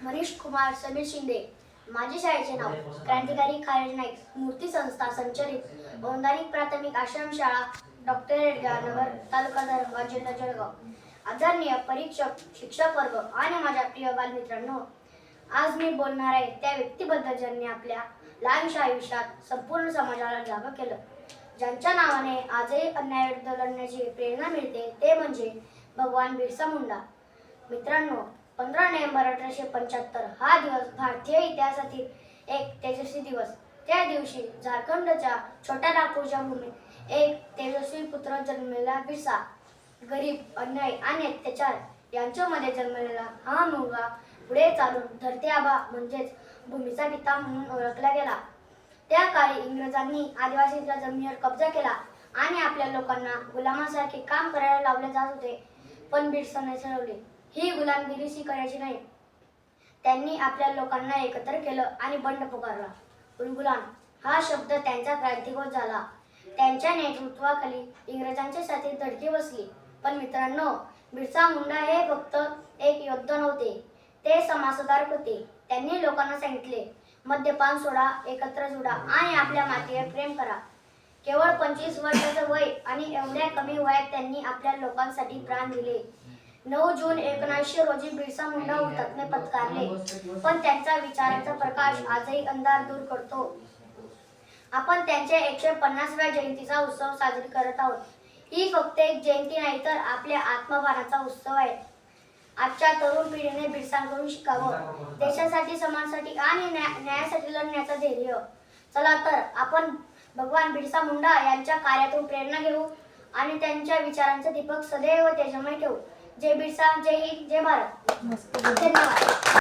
मनीष कुमार समीर शिंदे। माझे शाळेचे नाव क्रांतिकारी खालेज नाईक मूर्ती संस्था संचलित औंधारी प्राथमिक आश्रमशाळा डॉक्टर एडगार नगर तालुका धर्मगाव जिल्हा जळगाव। आदरणीय परीक्षक शिक्षक वर्ग आणि माझ्या प्रिय बालमित्रांनो, आज मी बोलणार आहे त्या व्यक्तीबद्दल ज्यांनी आपल्या लहानशा आयुष्यात संपूर्ण समाजाला जागं केलं, ज्यांच्या नावाने आजही अन्यायाविरुद्ध लढण्याची प्रेरणा मिळते, ते म्हणजे भगवान बिरसा मुंडा। मित्रांनो, 15 नोव्हेंबर 1875 हा दिवस भारतीय इतिहासातील एक तेजस्वी दिवस। त्या दिवशी झारखंडच्या छोट्या नागपूरच्या भूमीत एक तेजस्वी पुत्र जन्मलेला बिरसा, गरीब, अन्याय आणि अत्याचार यांच्यामध्ये जन्मलेला हा मुलगा पुढे चालून धरती आबा म्हणजेच भूमीचा पिता म्हणून ओळखला गेला। त्या काळी इंग्रजांनी आदिवासींच्या जमिनीवर कब्जा केला आणि आपल्या लोकांना गुलामासारखे काम करायला लावले जात होते, पण बिरसाने ठरवले ही गुलामगिरी स्वीकारायची नाही। त्यांनी आपल्या लोकांना एकत्र केलं आणि बंड पुकारला। उलगुलाम हा शब्द त्यांचा क्रांतिघोष झाला। त्यांच्या नेतृत्वाखाली इंग्रजांच्या साथीत धडकी बसली। पण मित्रांनो, बिरसा मुंडा हे फक्त एक योद्धा नव्हते, ते समाजसुधारक होते। त्यांनी लोकांना सांगितले, मद्यपान सोडा, एकत्र जुडा आणि आपल्या मातीवर प्रेम करा। केवळ 25 वर्षाचं वय आणि एवढ्या कमी वयात त्यांनी आपल्या लोकांसाठी प्राण दिले। 9 जून 1900 रोजी बिरसा मुंडा हुतात्मे पत्करले, पण त्यांचा विचारांचा प्रकाश आजही अंधार दूर करतो। आपण त्यांच्या 150व्या जयंतीचा उत्सव साजरी करत आहोत। ही फक्त एक जयंती नाही, तर आपल्या आत्मभानाचा उत्सव आहे। आजच्या तरुण पिढीने बिरसांकडून शिकावं, देशासाठी, समाजासाठी आणि न्यायासाठी लढण्याचं धैर्य। चला तर आपण भगवान बिरसा मुंडा यांच्या कार्यातून प्रेरणा घेऊ आणि त्यांच्या विचारांचं दीपक सदैव तेजोमय ठेवू। जय बिरसा, जय हिंद, जय भारत। धन्यवाद।